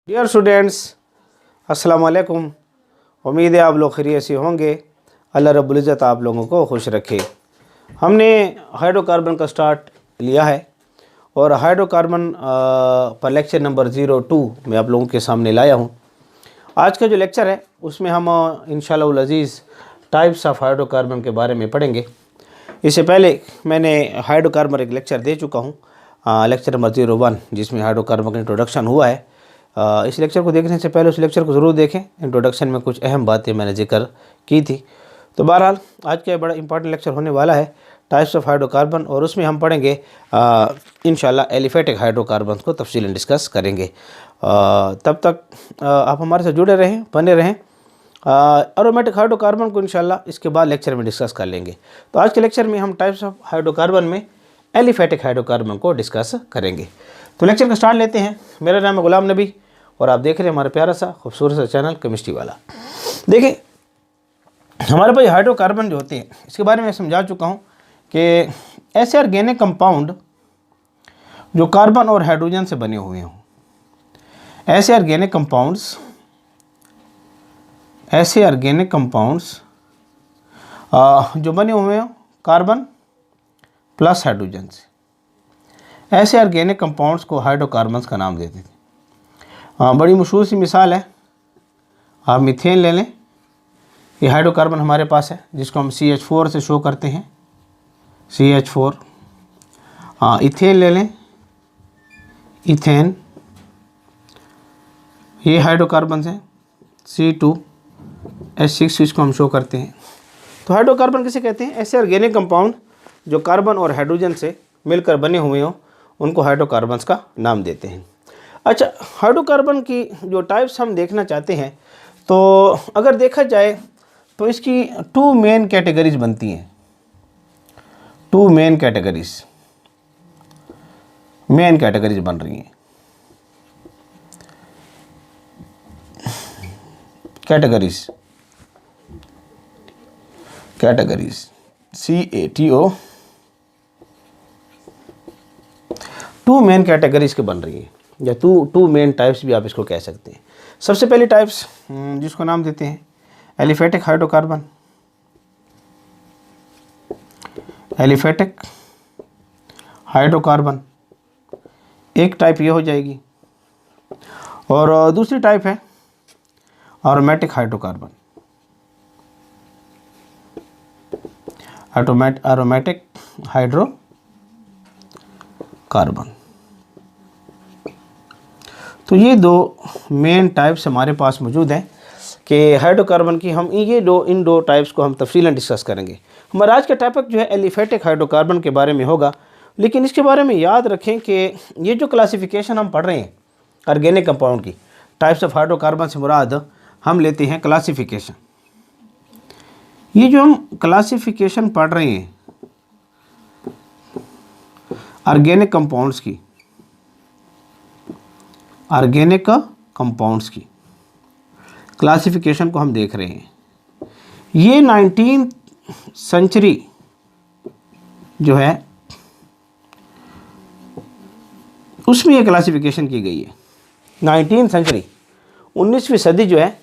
Dear students, अस्सलाम वालेकुम। उम्मीद है आप लोग खैरियत से होंगे। अल्लाह रब्बुल इज़्ज़त आप लोगों को खुश रखे। हमने हाइड्रोकार्बन का स्टार्ट लिया है और हाइड्रोकार्बन पर लेक्चर नंबर 02 मैं आप लोगों के सामने लाया हूँ। आज का जो लेक्चर है उसमें हम इंशाअल्लाह अज़ीज़ टाइप्स ऑफ हाइड्रोकार्बन के बारे में पढ़ेंगे। इससे पहले मैंने हाइड्रोकार्बन एक लेक्चर दे चुका हूँ, लेक्चर नंबर 01, जिसमें हाइड्रोकार्बन का इंट्रोडक्शन हुआ है। इस लेक्चर को देखने से पहले उस लेक्चर को ज़रूर देखें। इंट्रोडक्शन में कुछ अहम बातें मैंने जिक्र की थी। तो बहरहाल आज का बड़ा इंपॉर्टेंट लेक्चर होने वाला है टाइप्स ऑफ हाइड्रोकार्बन, और उसमें हम पढ़ेंगे इंशाल्लाह एलिफेटिक हाइड्रोकार्बन को तफसीलन डिस्कस करेंगे। तब तक आप हमारे साथ जुड़े रहें, बने रहें। एरोमेटिक हाइड्रोकार्बन को इंशाल्लाह इसके बाद लेक्चर में डिस्कस कर लेंगे। तो आज के लेक्चर में हम टाइप्स ऑफ हाइड्रोकार्बन में एलिफेटिक हाइड्रोकार्बन को डिस्कस करेंगे। तो लेक्चर का स्टार्ट लेते हैं। मेरा नाम है गुलाम नबी और आप देख रहे हैं हमारा प्यारा सा खूबसूरत सा चैनल केमिस्ट्री वाला। देखिए, हमारे पास हाइड्रोकार्बन जो होते हैं इसके बारे में समझा चुका हूँ कि ऐसे ऑर्गेनिक कंपाउंड जो कार्बन और हाइड्रोजन से बने हुए हों, ऐसे ऑर्गेनिक कंपाउंड्स जो बने हुए हों कार्बन प्लस हाइड्रोजन से, ऐसे ऑर्गेनिक कंपाउंड्स को हाइड्रोकार्बन्स का नाम देते थे। बड़ी मशहूर सी मिसाल है, आप मीथेन ले लें। ये हाइड्रोकार्बन हमारे पास है जिसको हम CH4 से शो करते हैं, CH4। इथेन ले लें, इथेन, ये हाइड्रोकार्बन हैं, C2H6 इसको हम शो करते हैं। तो हाइड्रोकार्बन किसे कहते हैं? ऐसे ऑर्गेनिक कंपाउंड जो कार्बन और हाइड्रोजन से मिलकर बने हुए हों उनको हाइड्रोकार्बन्स का नाम देते हैं। अच्छा, हाइड्रोकार्बन की जो टाइप्स हम देखना चाहते हैं, तो अगर देखा जाए तो इसकी टू मेन कैटेगरीज बनती हैं। टू मेन कैटेगरीज बन रही हैं। Categories CATO, two main categories के बन रही है, या टू मेन टाइप्स भी आप इसको कह सकते हैं। सबसे पहली टाइप्स जिसको नाम देते हैं एलिफेटिक हाइड्रोकार्बन। एलिफेटिक हाइड्रोकार्बन एक टाइप ये हो जाएगी, और दूसरी टाइप है एरोमेटिक हाइड्रोकार्बन। Aromatic hydrocarbon. तो ये दो मेन टाइप्स हमारे पास मौजूद हैं कि हाइड्रोकार्बन की हम इन दो टाइप्स को हम तफसीलन डिस्कस करेंगे। हमारा आज का टॉपिक जो है एलिफेटिक हाइड्रोकार्बन के बारे में होगा, लेकिन इसके बारे में याद रखें कि ये जो क्लासिफिकेशन हम पढ़ रहे हैं ऑर्गेनिक कंपाउंड की, टाइप्स ऑफ हाइड्रोकार्बन से मुराद हम लेते हैं क्लासिफिकेशन। ये जो हम क्लासिफिकेशन पढ़ रहे हैं ऑर्गेनिक कंपाउंड्स की, ऑर्गेनिक कंपाउंड्स की क्लासिफिकेशन को हम देख रहे हैं, ये 19th सेंचुरी जो है उसमें ये क्लासिफिकेशन की गई है। 19th सेंचुरी, 19वीं सदी जो है,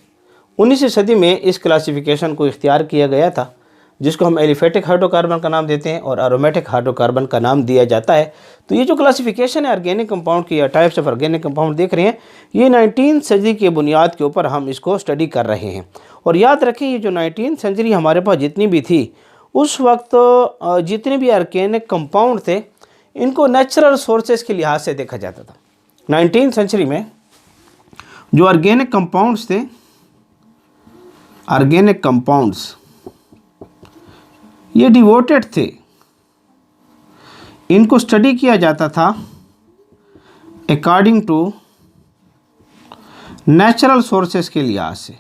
19वीं सदी में इस क्लासिफिकेशन को इख्तियार किया गया था, जिसको हम एलिफेटिक हाइड्रोकार्बन का नाम देते हैं और एरोमेटिक हाइड्रोकार्बन का नाम दिया जाता है। तो ये जो क्लासिफिकेशन है ऑर्गेनिक कंपाउंड की, या टाइप्स ऑफ ऑर्गेनिक कंपाउंड देख रहे हैं, ये 19th सदी के बुनियाद के ऊपर हम इसको स्टडी कर रहे हैं। और याद रखें, ये जो 19th सेंचुरी हमारे पास जितनी भी थी, उस वक्त जितने भी ऑर्गेनिक कंपाउंड थे इनको नेचुरल सोर्सेज के लिहाज से देखा जाता था। 19th सेंचुरी में जो ऑर्गेनिक कंपाउंड्स थे, ऑर्गेनिक कंपाउंड्स ये डिवोटेड थे, इनको स्टडी किया जाता था अकॉर्डिंग टू नेचुरल सोर्सेस के लिहाज से,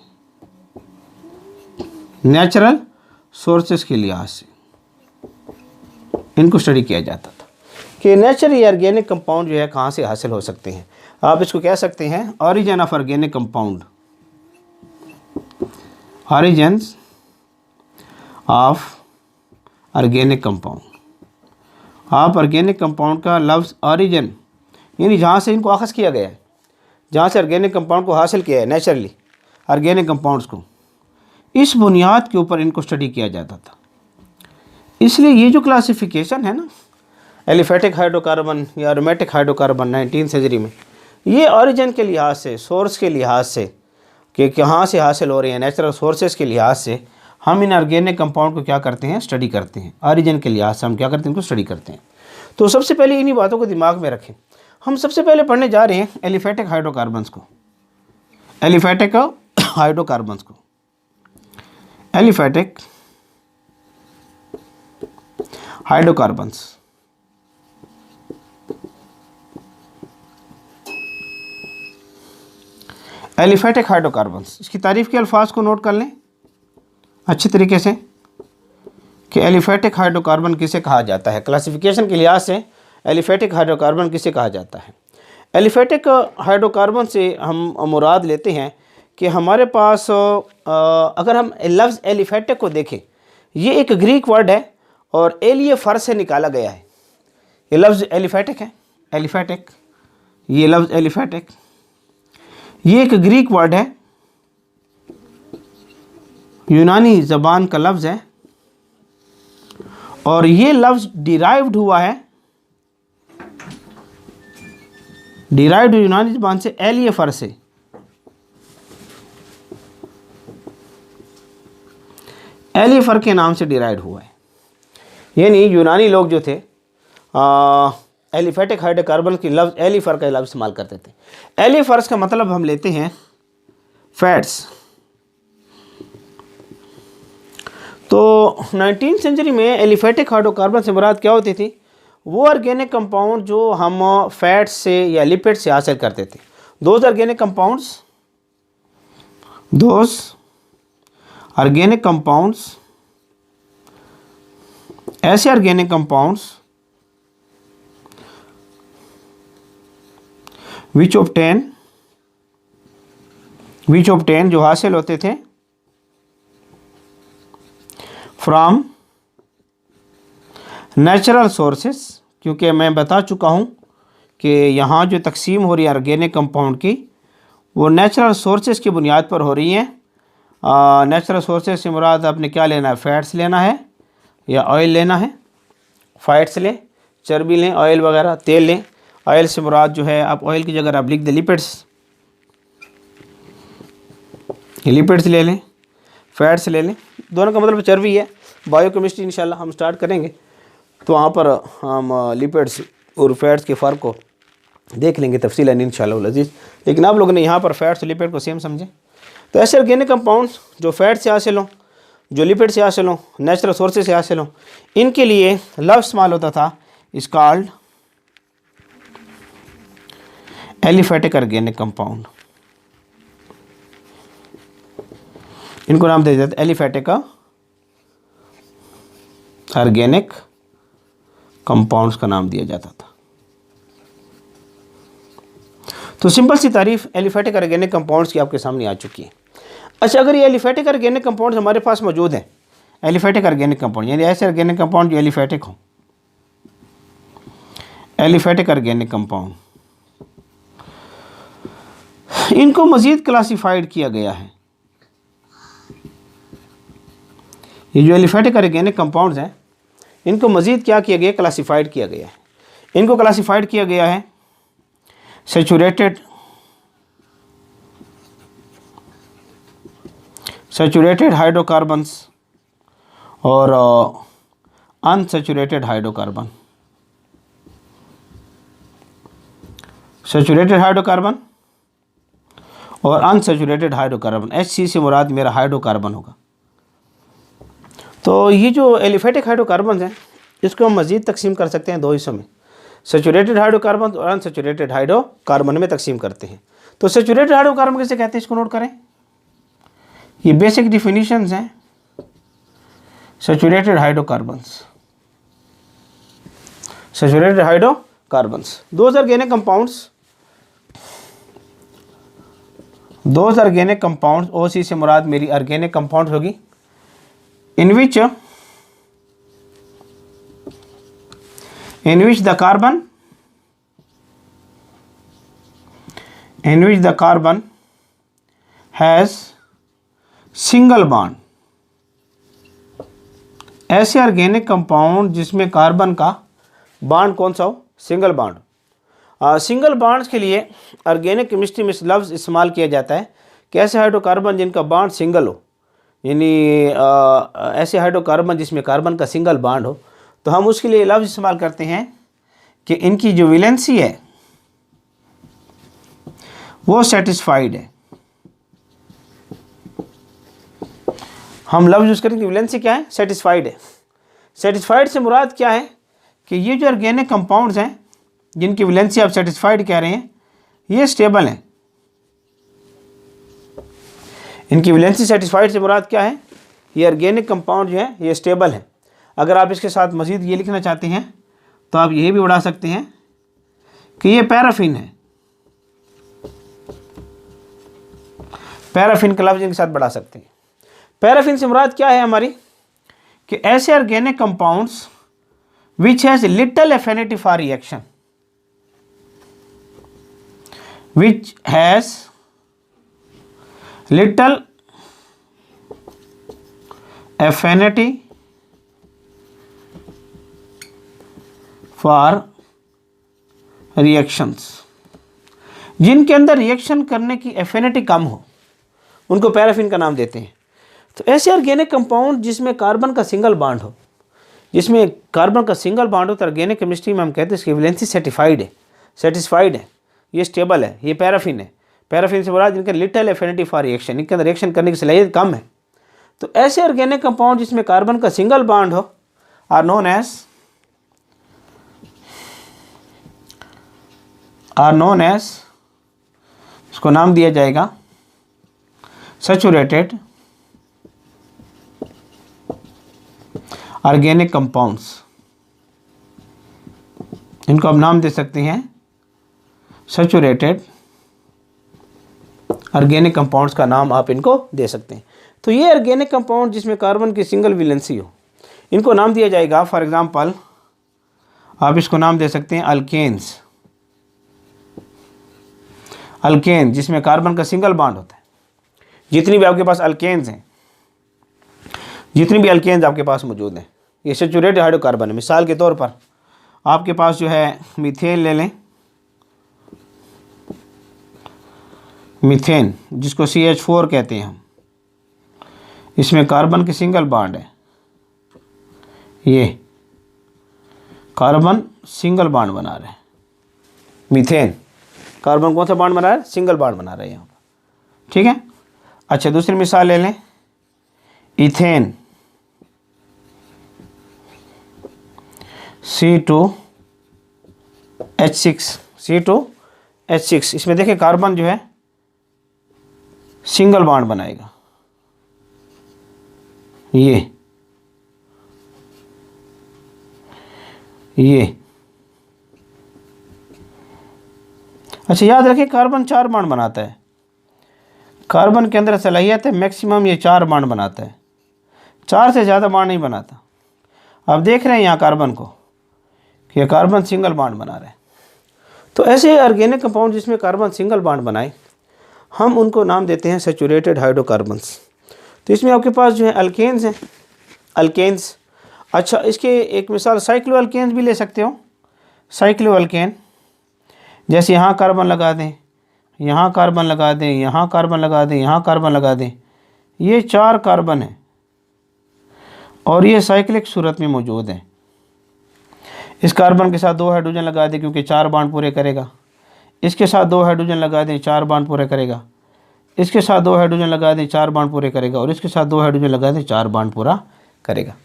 नेचुरल सोर्सेस के लिहाज से इनको स्टडी किया जाता था कि नेचुरली ऑर्गेनिक कंपाउंड जो है कहाँ से हासिल हो सकते हैं। आप इसको कह सकते हैं origin of organic compound, origins of organic compound. आप ऑर्गेनिक कंपाउंड का लफ्ज़ ऑरिजिन यानी जहाँ से इनको अखज़ किया गया है, जहाँ से ऑर्गेनिक कंपाउंड को हासिल किया है नेचुरली, ऑर्गेनिक कंपाउंड्स को, इस बुनियाद के ऊपर इनको स्टडी किया जाता था। इसलिए ये जो क्लासिफिकेशन है ना, एलिफेटिक हाइड्रोकार्बन या एरोमेटिक हाइड्रोकार्बन 19वीं सेंचुरी में, ये ओरिजिन के लिहाज से, सोर्स के लिहाज से, कि कहाँ से हासिल हो रही है, नेचुरल सोर्सेज के लिहाज से हम इन ऑर्गेनिक कंपाउंड को क्या करते हैं, स्टडी करते हैं। ओरिजिन के लिहाज से हम क्या करते हैं, इनको स्टडी करते हैं। तो सबसे पहले इन्हीं बातों को दिमाग में रखें। हम सबसे पहले पढ़ने जा रहे हैं एलिफेटिक हाइड्रोकार्बन्स को, एलिफेटिक हाइड्रोकार्बन्स को, एलिफेटिक हाइड्रोकार्बन्स। एलिफेटिक हाइड्रोकार्बन्स, इसकी तारीफ के अल्फाज को नोट कर लें अच्छे तरीके से कि एलिफेटिक हाइड्रोकार्बन किसे कहा जाता है। क्लासिफिकेशन के लिहाज से एलिफेटिक हाइड्रोकार्बन किसे कहा जाता है। एलिफेटिक हाइड्रोकार्बन से हम मुराद लेते हैं कि हमारे पास अगर हम लफ्ज़ एलिफेटिक को देखें, ये एक ग्रीक वर्ड है और एलिये फ़र से निकाला गया है। ये लफ्ज़ एलिफेटिक है, एलिफेटिक, ये लफ्ज़ एलिफेटिक, ये एक ग्रीक वर्ड है, यूनानी ज़बान का लफ्ज़ है और ये लफ्ज़ डिराइव्ड हुआ है, डिराइव्ड यूनानी ज़बान से, एलिये फ़र से। एलिये फ़र के नाम से डिराइव्ड हुआ है। यानी यूनानी लोग जो थे एलिफेटिक हाइड्रोकार्बन की लफ्ज़ एलिये फ़र का लफ्ज़ इस्तेमाल करते थे। एलिये फ़र्स का मतलब हम लेते हैं फैट्स। तो 19वीं सेंचुरी में एलिफेटिक हाइड्रोकार्बन से मुराद क्या होती थी, वो ऑर्गेनिक कंपाउंड जो हम फैट्स से या लिपिड से हासिल करते थे। Those organic compounds, those organic compounds, ऐसे ऑर्गेनिक कंपाउंड्स विच ऑब्टेन जो हासिल होते थे फ्रॉम नेचुरल सोर्सेस। क्योंकि मैं बता चुका हूँ कि यहाँ जो तकसीम हो रही है ऑर्गेनिक कंपाउंड की, वो नेचुरल सोर्सेस की बुनियाद पर हो रही है। नेचुरल सोर्सेस से मुराद आपने क्या लेना है, फैट्स लेना है या ऑयल लेना है। फैट्स लें, चर्बी लें, ऑयल वगैरह, तेल लें। ऑयल से मुराद जो है, आप ऑयल की जगह आप लिख दें लिपिड्स, लिपिड्स ले लें, फैट्स ले लें, दोनों का मतलब चर्बी है। बायोकेमिस्ट्री इंशाल्लाह हम स्टार्ट करेंगे तो वहाँ पर हम लिपिड्स और फैट्स के फ़र्क को देख लेंगे तफसीलन इंशाल्लाह अज़ीज़। लेकिन आप लोगों ने यहाँ पर फैट्स और लिपिड को सेम समझें। तो ऐसे ऑर्गेनिक कंपाउंड्स जो फैट से हासिल हों, जो लिपिड से हासिल हों, नेचुरल सोर्सेज से हासिल हों, इनके लिए लफ्ज़ इस्तेमाल होता था, इस कॉल्ड एलिफेटिक ऑर्गेनिक कंपाउंड। इनको नाम दे देते एलिफेटिक ऑर्गेनिक कंपाउंड्स का नाम दिया जाता था। तो सिंपल सी तारीफ एलिफेटिक ऑर्गेनिक कंपाउंड्स की आपके सामने आ चुकी है। अच्छा, अगर ये एलिफेटिक ऑर्गेनिक कंपाउंड्स हमारे पास मौजूद हैं, एलिफेटिक ऑर्गेनिक कंपाउंड यानी ऐसे ऑर्गेनिक कंपाउंड जो एलिफेटिक हो, एलिफेटिक ऑर्गेनिक कंपाउंड, इनको मज़ीद क्लासिफाइड किया गया है। ये जो एलिफेटिक ऑर्गेनिक कंपाउंड्स हैं, इनको मज़ीद क्या किया गया, क्लासिफाइड किया गया है। इनको क्लासिफाइड किया गया है सैचुरेटेड हाइड्रोकार्बन्स और अनसैचुरेटेड हाइड्रोकार्बन। सैचुरेटेड हाइड्रोकार्बन और अनसैचुरेटेड हाइड्रोकार्बन, HC से मुराद मेरा हाइड्रोकार्बन होगा। तो ये जो एलिफेटिक हाइड्रोकार्बन हैं, इसको हम मज़ीद तकसीम कर सकते हैं दो हिस्सों में, सैचुरेटेड हाइड्रोकार्बन और अनसैचुरेटेड हाइड्रोकार्बन में तकसीम करते हैं। तो सैचुरेटेड हाइड्रोकार्बन किसे कहते हैं, इसको नोट करें। ये बेसिक डिफिनीशंस हैं saturated hydrocarbons. Saturated hydrocarbons, those organic compounds, OC से मुराद मेरी ऑर्गेनिक कंपाउंड होगी, in which the carbon in which the carbon has single bond, ऐसे ऑर्गेनिक कंपाउंड जिसमें कार्बन का बॉन्ड कौन सा हो, सिंगल बॉन्ड। सिंगल बॉन्ड्स के लिए ऑर्गेनिक केमिस्ट्री में लफ्ज़ इस्तेमाल किया जाता है कि ऐसे हाइड्रोकार्बन जिनका बॉन्ड सिंगल हो, यानी ऐसे हाइड्रोकार्बन जिसमें कार्बन का सिंगल बॉन्ड हो, तो हम उसके लिए लफ्ज़ इस्तेमाल करते हैं कि इनकी जो वैलेंसी है वो सेटिस्फाइड है। हम लफ्ज़ यूज़ करेंगे, वैलेंसी क्या है, सेटिस्फाइड है। सेटिस्फाइड से मुराद क्या है कि ये जो ऑर्गेनिक कंपाउंड्स हैं जिनकी वैलेंसी आप सेटिस्फाइड कह रहे हैं, ये स्टेबल हैं। इनकी वैलेंसी सेटिस्फाइड से मुराद क्या है, ये ऑर्गेनिक कंपाउंड जो है ये स्टेबल है। अगर आप इसके साथ मज़ीद ये लिखना चाहते हैं तो आप ये भी बढ़ा सकते हैं कि ये पैराफिन है। पैराफिन का लफ्ज़ इनके साथ बढ़ा सकते हैं। पैराफिन से मुराद क्या है हमारी, कि ऐसे organic compounds which has little affinity for reaction, which has little affinity for reactions, जिनके अंदर रिएक्शन करने की एफिनिटी कम हो उनको पैराफिन का नाम देते हैं। तो ऐसे ऑर्गेनिक कंपाउंड जिसमें कार्बन का सिंगल बॉन्ड हो, जिसमें कार्बन का सिंगल बॉन्ड हो, तो ऑर्गेनिक केमिस्ट्री में हम कहते हैं इसकी वैलेंसी सेटिस्फाइड है, ये स्टेबल है, ये पैराफिन है। पैराफिन से मुराद जिनका लिटल एफिनिटी फॉर रिएक्शन, इनके अंदर रिएक्शन करने की सलाहियत कम है। तो ऐसे ऑर्गेनिक कंपाउंड जिसमें कार्बन का सिंगल बॉन्ड हो आर नोन एज, इसको नाम दिया जाएगा सैचुरेटेड ऑर्गेनिक कंपाउंड्स। इनको आप नाम दे सकते हैं सैचुरेटेड ऑर्गेनिक कंपाउंड्स का नाम आप इनको दे सकते हैं। तो ये ऑर्गेनिक कंपाउंड जिसमें कार्बन की सिंगल वैलेंसी हो, इनको नाम दिया जाएगा, फॉर एग्जांपल आप इसको नाम दे सकते हैं अल्केन्स। अल्केन जिसमें कार्बन का सिंगल बॉन्ड होता है। जितनी भी आपके पास अल्केन्स हैं, जितनी भी अल्केन्स आपके पास मौजूद हैं, ये सैचुरेटेड हाइड्रोकार्बन है। मिसाल के तौर पर आपके पास जो है मीथेन ले लें, मीथेन जिसको CH4 कहते हैं हम, इसमें कार्बन की सिंगल बॉन्ड है। ये कार्बन सिंगल बॉन्ड बना रहे हैं, मीथेन कार्बन कौन सा बॉन्ड बना रहा है, सिंगल बॉन्ड बना रहे हैं यहाँ पर, ठीक है। अच्छा, दूसरी मिसाल ले लें, इथेन C2H6, इसमें देखें कार्बन जो है सिंगल बॉन्ड बनाएगा, ये अच्छा याद रखें कार्बन 4 बॉन्ड बनाता है। कार्बन के अंदर सलाहियत है मैक्सिमम ये 4 बॉन्ड बनाता है, 4 से ज़्यादा बॉन्ड नहीं बनाता। आप देख रहे हैं यहाँ कार्बन को कि कार्बन सिंगल बॉन्ड बना रहे हैं। तो ऐसे ऑर्गेनिक कंपाउंड जिसमें कार्बन सिंगल बॉन्ड बनाए, हम उनको नाम देते हैं सैचुरेटेड हाइड्रोकार्बन्स। तो इसमें आपके पास जो है अल्केन्स हैं, अल्केन्स। अच्छा, इसके एक मिसाल साइक्लो अल्केन्स भी ले सकते हो। साइक्लो अल्केन जैसे यहाँ कार्बन लगा दें, यहाँ कार्बन लगा दें, यहाँ कार्बन लगा दें, यहाँ कार्बन लगा दें, ये 4 कार्बन है और ये साइक्लिक सूरत में मौजूद है। इस कार्बन के साथ 2 हाइड्रोजन लगा दें क्योंकि 4 बॉन्ड पूरे करेगा। इसके साथ 2 हाइड्रोजन लगा दें, 4 बॉन्ड पूरे करेगा। इसके साथ 2 हाइड्रोजन लगा दें, 4 बॉन्ड पूरे करेगा। और इसके साथ 2 हाइड्रोजन लगा दें, 4 बॉन्ड पूरा करेगा।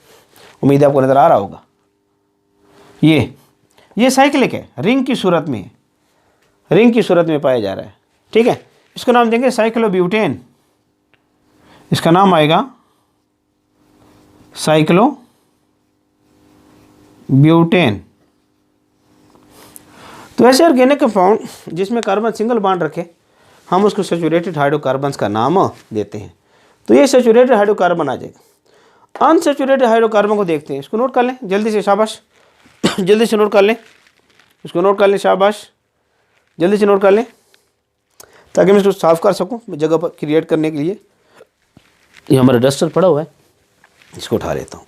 उम्मीद है आपको नज़र आ रहा होगा। ये साइक्लिक है, रिंग की सूरत में, रिंग की सूरत में पाया जा रहा है, ठीक है। इसको नाम देंगे साइक्लोब्यूटेन। इसका नाम आएगा साइक्लोब्यूटेन। तो ऐसे ऑर्गेनिक कंपाउंड जिसमें कार्बन सिंगल बॉन्ड रखे, हम उसको सैचुरेटेड हाइड्रोकार्बन्स का नाम देते हैं। तो ये सैचुरेटेड हाइड्रोकार्बन आ जाएगा। अनसैचुरेटेड हाइड्रोकार्बन को देखते हैं, इसको नोट कर लें जल्दी से, शाबाश जल्दी से नोट कर लें, इसको नोट कर लें, शाबाश जल्दी से नोट कर लें। ताकि मैं इसको साफ़ कर सकूं जगह पर क्रिएट करने के लिए। ये हमारा डस्टर पड़ा हुआ है, इसको उठा लेता हूँ।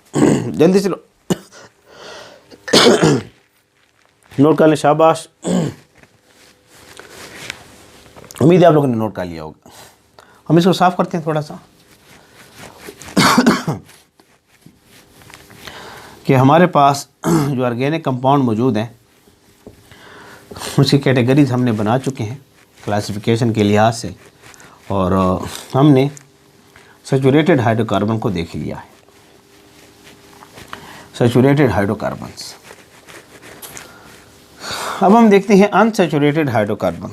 जल्दी से लो, नोट कर लें, शाबाश। उम्मीद है आप लोगों ने नोट कर लिया होगा। हम इसको साफ़ करते हैं थोड़ा सा कि हमारे पास जो ऑर्गेनिक कंपाउंड मौजूद हैं उसकी कैटेगरीज हमने बना चुके हैं क्लासिफिकेशन के लिहाज से, और हमने सैचुरेटेड हाइड्रोकार्बन को देख लिया है। Saturated hydrocarbons. अब हम देखते हैं unsaturated hydrocarbon.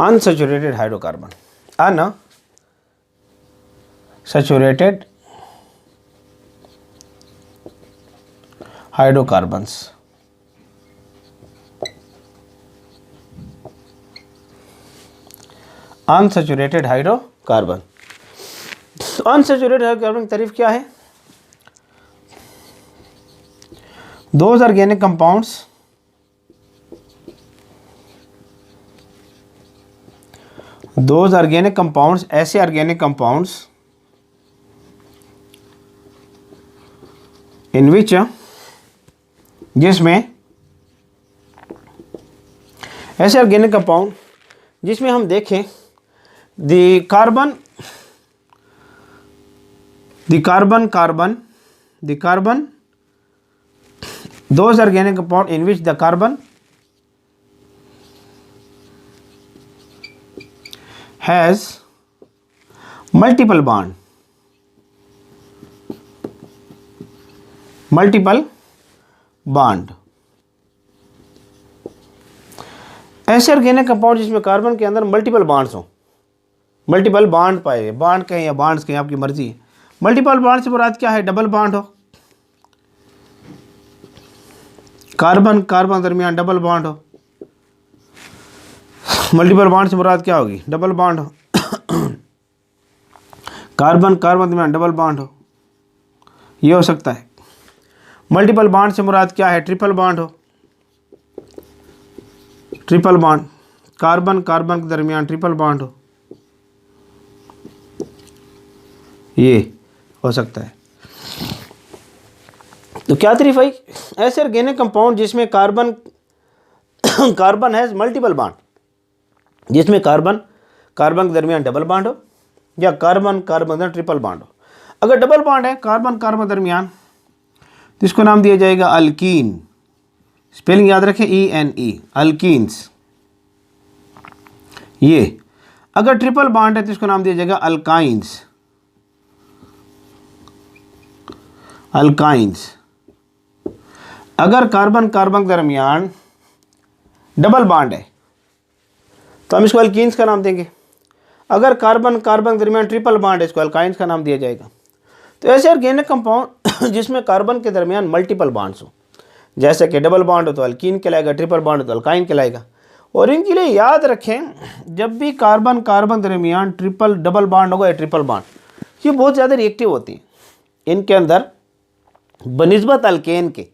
Unsaturated hydrocarbon, unsaturated hydrocarbons. Unsaturated hydrocarbon. Unsaturated hydrocarbon की तारीफ क्या है? Those organic compounds ऐसे organic compounds in which जिसमें ऐसे organic compound जिसमें हम देखें the carbon those organic compound in which the carbon has multiple bond, ऐसे ऑर्गेनिक कंपाउंड जिसमें कार्बन के अंदर मल्टीपल बॉन्ड्स हो, मल्टीपल बॉन्ड पाए, बॉन्ड कहें या बॉन्ड्स कहें, आपकी मर्जी है। मल्टीपल बॉन्ड से मुराद क्या है? डबल बॉन्ड हो, कार्बन कार्बन दरमियान डबल बॉन्ड हो। मल्टीपल बॉन्ड से मुराद क्या होगी? डबल बॉन्ड हो। कार्बन कार्बन दरमियान डबल बॉन्ड हो, ये हो सकता है। मल्टीपल बॉन्ड से मुराद क्या है? ट्रिपल बॉन्ड हो, ट्रिपल बॉन्ड, कार्बन कार्बन के दरमियान ट्रिपल बॉन्ड हो, ये हो सकता है। तो क्या तारीफ आई? ऐसे ऑर्गेनिक कंपाउंड जिसमें कार्बन हैज मल्टीपल बॉन्ड, जिसमें कार्बन के दरमियान डबल बॉन्ड हो या कार्बन कार्बन ट्रिपल बॉन्ड हो। अगर डबल बॉन्ड है कार्बन कार्बन दरमियान तो इसको नाम दिया जाएगा अल्कीन। स्पेलिंग याद रखें, ENE, अल्कीन्स। ये अगर ट्रिपल बॉन्ड है तो इसको नाम दिया जाएगा अल्काइंस। अगर कार्बन कार्बन के दरमियान डबल बॉन्ड है तो हम इसको अल्कीन्स का नाम देंगे। अगर कार्बन कार्बन के दरमियान ट्रिपल बॉन्ड है इसको अल्काइंस का नाम दिया जाएगा। तो ऐसे ऑर्गेनिक कंपाउंड जिसमें कार्बन के दरमियान मल्टीपल बॉन्ड्स हो, जैसे कि डबल बॉन्ड हो तो अल्कीन कहलाएगा, ट्रिपल बॉन्ड हो तो अल्काइन कहलाएगा। और इनके लिए याद रखें, जब भी कार्बन कार्बन दरमियान ट्रिपल डबल बॉन्ड होगा या ट्रिपल बॉन्ड, ये बहुत ज़्यादा रिएक्टिव होती हैं। इनके अंदर बनिस्बत अल्केन के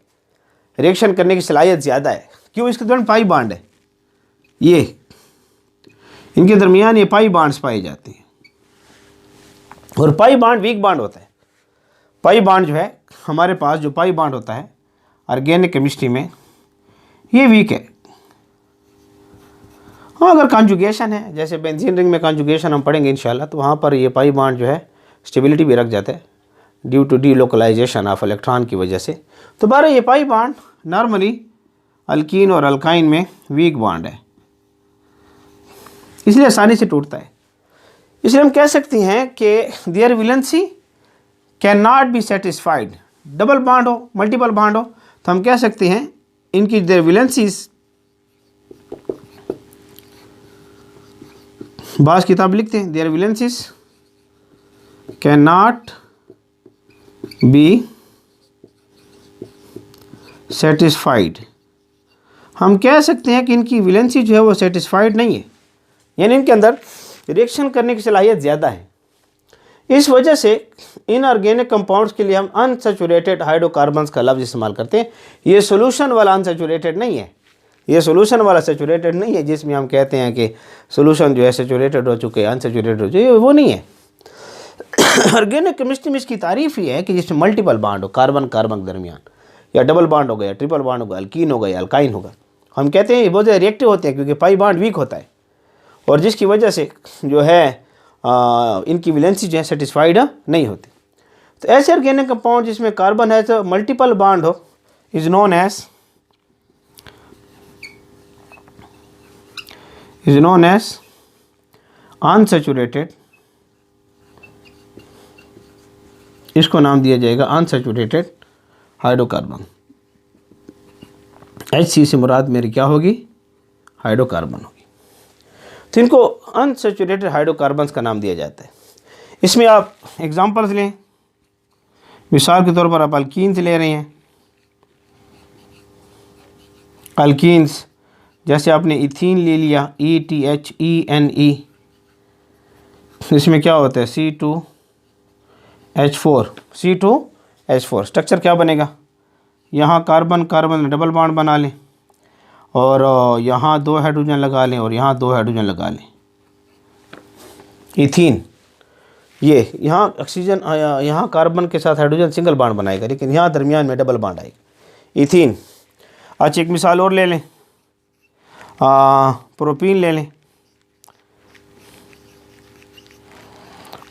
रिएक्शन करने की सलाहियत ज़्यादा है। क्यों? इसके दौरान पाई बॉन्ड है, ये इनके दरमियान ये पाई बॉन्ड्स पाए जाते हैं। और पाई बॉन्ड वीक बॉन्ड होता है। पाई बॉन्ड जो है हमारे पास, जो पाई बॉन्ड होता है ऑर्गेनिक केमिस्ट्री में, ये वीक है। हाँ, अगर कॉन्जुगेशन है, जैसे बेंजीन रिंग में कॉन्जुगेशन हम पढ़ेंगे इंशाल्लाह, तो वहाँ पर ये पाई बॉन्ड जो है स्टेबिलिटी भी रख जाता है due to delocalization of electron की वजह से। तो बारह ये पाई बॉन्ड नॉर्मली अल्कीन और अल्काइन में वीक बॉन्ड है, इसलिए आसानी से टूटता है। इसलिए हम कह सकते हैं कि their valency can not be satisfied. Double bond हो, मल्टीपल बॉन्ड हो, तो हम कह सकते हैं इनकी देयर वैलेंसीज, बास किताब लिखते हैं, their valencies can not be satisfied. हम कह सकते हैं कि इनकी वैलेंसी जो है वो सेटिस्फाइड नहीं है, यानी इनके अंदर रिएक्शन करने की सलाहियत ज़्यादा है। इस वजह से इन ऑर्गेनिक कंपाउंड्स के लिए हम अनसैचुरेटेड हाइड्रोकार्बन्स का लफ्ज़ इस्तेमाल करते हैं। ये सोल्यूशन वाला अनसैचुरेटेड नहीं है, ये सोल्यूशन वाला सेचुरेटेड नहीं है जिसमें हम कहते हैं कि सोल्यूशन जो है सेचुरेटेड हो चुके हैं, अनसेचुरेटेड हो चुके, वो नहीं है। ऑर्गेनिक केमिस्ट्री में इसकी तारीफ ही है कि जिसमें मल्टीपल बॉन्ड हो कार्बन कार्बन के दरमियान, या डबल बॉन्ड हो गया, ट्रिपल बॉन्ड होगा, अल्कीन होगा या अल्काइन होगा। हम कहते हैं ये बहुत ज़्यादा रिएक्टिव होते हैं क्योंकि पाई बॉन्ड वीक होता है और जिसकी वजह से जो है इनकी वैलेंसी जो है सेटिस्फाइड नहीं होती। तो ऐसे ऑर्गेनिक कंपाउंड जिसमें कार्बन है तो मल्टीपल बॉन्ड हो इज नोन एज अनसैचुरेटेड, इसको नाम दिया जाएगा अनसैचुरेटेड हाइड्रोकार्बन। HC से मुराद मेरी क्या होगी, हाइड्रोकार्बन होगी। तो इनको अनसैचुरेटेड हाइड्रोकार्बन्स का नाम दिया जाता है। इसमें आप एग्जांपल्स लें, मिसाल के तौर पर आप अल्कीन्स ले रहे हैं। अल्कीन्स जैसे आपने इथीन ले लिया, ETHENE, इसमें क्या होता है C2H4 स्ट्रक्चर क्या बनेगा, यहाँ कार्बन कार्बन डबल बॉन्ड बना लें और यहाँ 2 हाइड्रोजन लगा लें और यहाँ 2 हाइड्रोजन लगा लें। इथीन, ये यहाँ ऑक्सीजन, यहाँ कार्बन के साथ हाइड्रोजन सिंगल बॉन्ड बनाएगा लेकिन यहाँ दरमियान में डबल बॉन्ड आएगा, इथीन। अच्छा एक मिसाल और ले लें, प्रोपीन ले लें।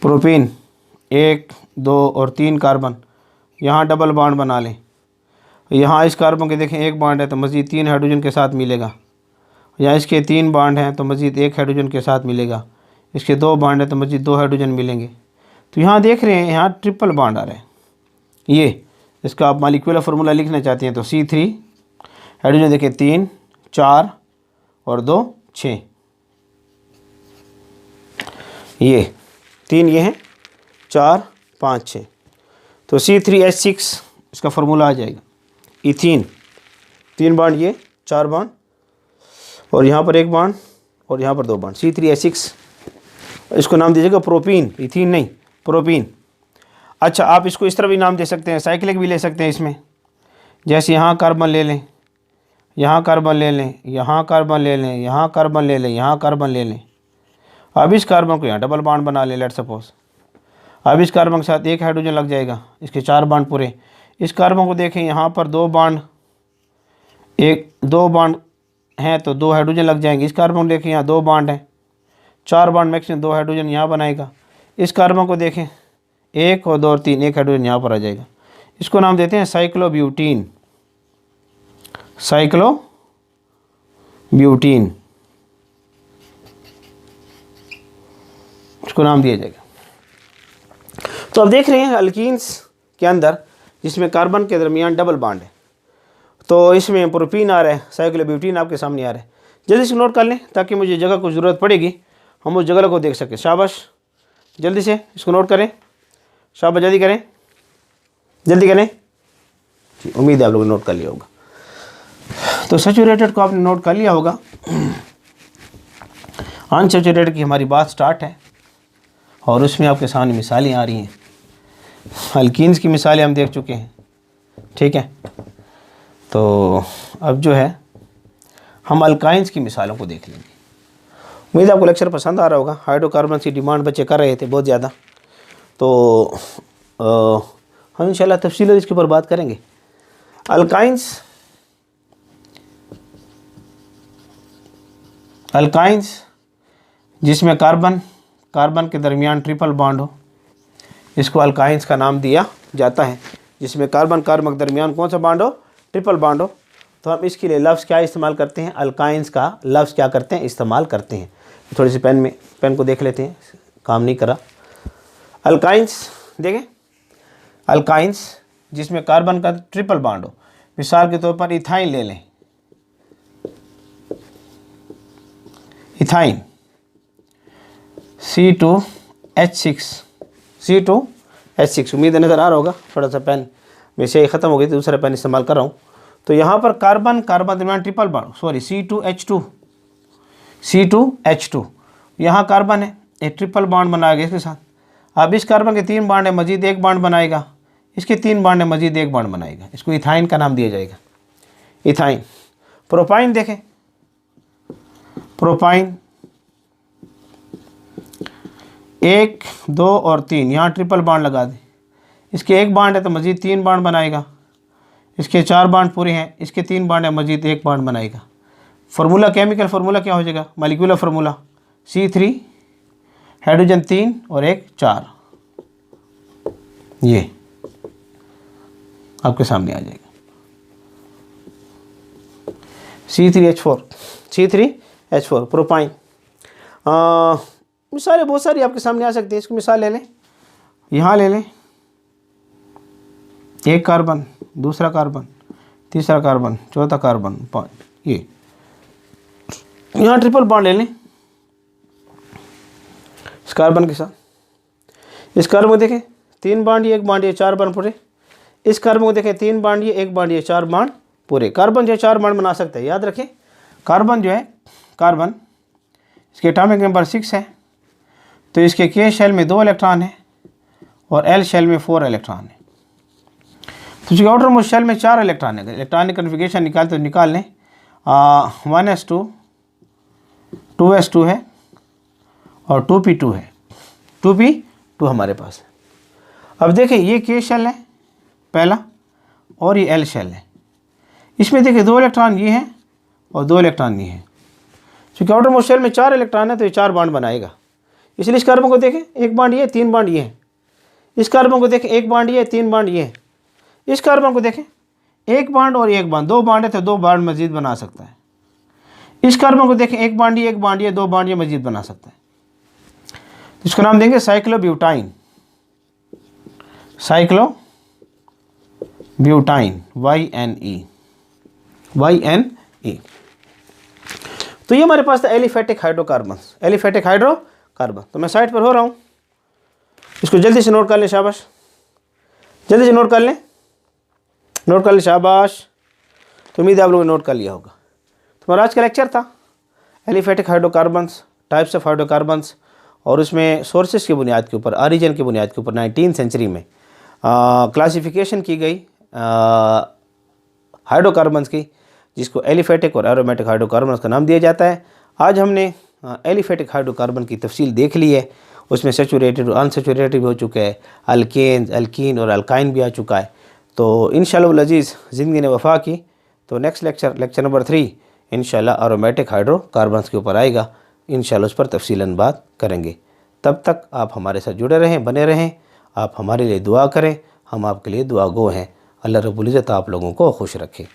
प्रोपीन 1 2 और 3 कार्बन, यहाँ डबल बॉन्ड बना लें। यहाँ इस कार्बन के देखें 1 बॉन्ड है तो मज़ीद 3 हाइड्रोजन के साथ मिलेगा, यहाँ इसके 3 बॉन्ड हैं तो मज़ीद 1 हाइड्रोजन के साथ मिलेगा, इसके 2 बॉन्ड है तो मज़ीद 2 हाइड्रोजन मिलेंगे। तो यहाँ देख रहे हैं यहाँ ट्रिपल बॉन्ड आ रहा है। ये इसका आप मॉलिक्यूलर फार्मूला लिखना चाहते हैं तो C3 हाइड्रोजन देखें 3 4 और 2 6, ये 3 ये हैं 4 5 6, तो C3H6 इसका फार्मूला आ जाएगा। इथीन 3 बॉन्ड, ये 4 बॉन्ड और यहाँ पर 1 बॉन्ड और यहाँ पर 2 बॉन्ड, C3H6। इसको नाम दीजिएगा प्रोपीन, इथीन नहीं प्रोपीन। अच्छा आप इसको इस तरह भी नाम दे सकते हैं, साइक्लिक भी ले सकते हैं इसमें। जैसे यहाँ कार्बन ले लें, यहाँ कार्बन ले लें, यहाँ कार्बन ले लें, यहाँ कार्बन ले लें, यहाँ कार्बन ले लें। अब इस कार्बन को यहाँ डबल बॉन्ड बना लें लेट सपोज। अब इस कार्बन के साथ 1 हाइड्रोजन लग जाएगा, इसके 4 बॉन्ड पूरे। इस कार्बन को देखें यहाँ पर 2 बॉन्ड, 2 बॉन्ड हैं तो 2 हाइड्रोजन लग जाएंगे। इस कार्बन को देखें यहाँ 2 बॉन्ड हैं, 4 बॉन्ड मैक्सिमम, 2 हाइड्रोजन यहाँ बनाएगा। इस कार्बन को देखें 1 और 2 और 3, 1 हाइड्रोजन यहाँ पर आ जाएगा। इसको नाम देते हैं साइक्लोब्यूटीन, साइक्लोब्यूटीन इसको नाम दिया जाएगा। तो अब देख रहे हैं अल्कीन्स के अंदर जिसमें कार्बन के दरमियान डबल बॉन्ड है, तो इसमें प्रोपीन आ रहा है, साइक्लोब्यूटीन आपके सामने आ रहा है। जल्दी से नोट कर लें ताकि मुझे जगह को ज़रूरत पड़ेगी हम उस जगह को देख सकें। शाबाश, जल्दी से इसको नोट करें, शाबाश जल्दी करें, जल्दी करें जी। उम्मीद है आप लोगों ने नोट कर लिया होगा। तो सैचुरेटेड को आपने नोट कर लिया होगा। अनसैचुरेटेड की हमारी बात स्टार्ट है और उसमें आपके सामने मिसालें आ रही हैं। अल्कीन्स की मिसालें हम देख चुके हैं, ठीक है। तो अब जो है हम अल्काइंस की मिसालों को देख लेंगे। उम्मीद आपको लेक्चर पसंद आ रहा होगा। हाइड्रोकार्बन की डिमांड बच्चे कर रहे थे बहुत ज़्यादा, तो हम इंशाल्लाह तफसीलन इसके ऊपर बात करेंगे। अल्काइंस जिसमें कार्बन के दरमियान ट्रिपल बॉन्ड हो, इसको अल्काइंस का नाम दिया जाता है। जिसमें कार्बन के दरमियान कौन सा बॉन्ड हो, ट्रिपल बॉन्ड हो। तो हम इसके लिए लफ्ज़ क्या इस्तेमाल करते हैं, अल्काइंस का लफ्ज़ क्या करते हैं, इस्तेमाल करते हैं। थोड़ी सी पेन को देख लेते हैं, काम नहीं करा। अल्काइंस देखें, अल्काइंस जिसमें कार्बन का ट्रिपल बॉन्ड हो, मिसाल के तौर पर इथाइन ले लें। इथाइन C2H6 उम्मीद नज़र आ रहा होगा। थोड़ा सा पेन वैसे ही ख़त्म हो गई तो दूसरा पेन इस्तेमाल कर रहा हूँ। तो यहाँ पर कार्बन दरमियान ट्रिपल बॉन्ड, सॉरी C2H2 यहाँ कार्बन है, एक ट्रिपल बॉन्ड बनाएगा इसके साथ। अब इस कार्बन के 3 बॉन्ड है, मजीद 1 बॉन्ड बनाएगा, इसके 3 बॉन्ड है, मजीद 1 बॉन्ड बनाएगा। इसको इथाइन का नाम दिया जाएगा, इथाइन। प्रोपाइन देखें, प्रोपाइन 1, 2 और 3, यहाँ ट्रिपल बॉन्ड लगा दें। इसके एक बॉन्ड है तो मज़ीद 3 बॉन्ड बनाएगा, इसके 4 बॉन्ड पूरे हैं, इसके 3 बॉन्ड है, मज़ीद 1 बॉन्ड बनाएगा। फार्मूला, केमिकल फार्मूला क्या हो जाएगा, मॉलिक्यूलर फार्मूला C3, हाइड्रोजन 3 और 1 4, ये आपके सामने आ जाएगा C3H4, C3H4 प्रोपाइन। मिसालें बहुत सारी आपके सामने आ सकती है। इसकी मिसाल ले लें, यहाँ ले लें, एक कार्बन, दूसरा कार्बन, तीसरा कार्बन, चौथा कार्बन, 5, ये यहाँ ट्रिपल बॉन्ड ले लें इस कार्बन के साथ। इस कार्बन को देखें 3 बॉन्ड ये, 1 बॉन्ड ये, 4 बॉन्ड पूरे। इस कार्बन को देखें 3 बॉन्ड ये, 1 बॉन्ड ये, 4 बॉन्ड पूरे। कार्बन जो है 4 बॉन्ड बना सकता है, याद रखें। कार्बन जो है, कार्बन इसके एटॉमिक नंबर 6 है, तो इसके K शेल में 2 इलेक्ट्रॉन है और L शेल में 4 इलेक्ट्रॉन है। तो इसके आउटर मोस्ट शेल में 4 इलेक्ट्रॉन है। इलेक्ट्रॉनिक कन्फिगरेशन निकालते तो निकाल लें, 1s2, 2s2 है और 2p2 है, 2p2 हमारे पास है। अब देखें ये K शेल है पहला और ये L शेल है। इसमें देखिए 2 इलेक्ट्रॉन ये हैं और 2 इलेक्ट्रॉन ये हैं। क्योंकि आउटर मोस्ट शेल में 4 इलेक्ट्रॉन है तो ये 4 बॉन्ड बनाएगा। इसलिए इस कार्बन को देखें 1 बॉन्ड ये, 3 बॉन्ड ये हैं। इस कार्बन को देखें 1 बॉन्ड ये, 3 बॉन्ड ये हैं। इस कार्बन को देखें 1 बॉन्ड और 1 बॉन्ड, 2 बॉन्ड है तो 2 बॉन्ड मजीद बना सकता है। इस कार्बन को देखें 1 बॉन्ड ये, 1 बॉन्ड ये, 2 बॉन्ड ये मजीद बना सकता है। इसका नाम देंगे साइक्लोब्यूटाइन, साइक्लोब्यूटाइन, YNE। तो ये हमारे पास था एलिफेटिक हाइड्रोकार्बन, एलिफेटिक हाइड्रोकार्बन। तो मैं साइड पर हो रहा हूँ, इसको जल्दी से नोट कर लें, शाबाश, जल्दी से नोट कर लें, नोट कर लें, शाबाश। तो उम्मीद है आप लोगों ने नोट कर लिया होगा। तो हमारा आज का लेक्चर था aliphatic hydrocarbons, types of hydrocarbons, और उसमें सोर्सेज की बुनियाद के ऊपर, ऑरिजिन की बुनियाद के ऊपर 19वीं सेंचुरी में क्लासिफिकेशन की गई हाइड्रोकार्बन्स की, जिसको एलिफेटिक और एरोमेटिक हाइड्रोकार्बन्स का नाम दिया जाता है। आज हमने एलिफेटिक हाइड्रोकार्बन की तफसील देख ली है। उसमें सेचुरेटेड और अनसेचुरेटेड भी हो चुका है, अल्केन्स, अल्कीन और अल्काइन भी आ चुका है। तो इंशाअल्लाह अज़ीज़ ज़िंदगी ने वफ़ा की, तो नेक्स्ट लेक्चर नंबर 3 इंशाअल्लाह एरोमेटिक हाइड्रोकार्बन्स के ऊपर आएगा। इंशाअल्लाह उस पर तफसीलन बात करेंगे। तब तक आप हमारे साथ जुड़े रहें, बने रहें। आप हमारे लिए दुआ करें, हम आपके लिए दुआ गो हैं। अल्लाह रब्बुल इज़्ज़त आप लोगों को खुश रखे।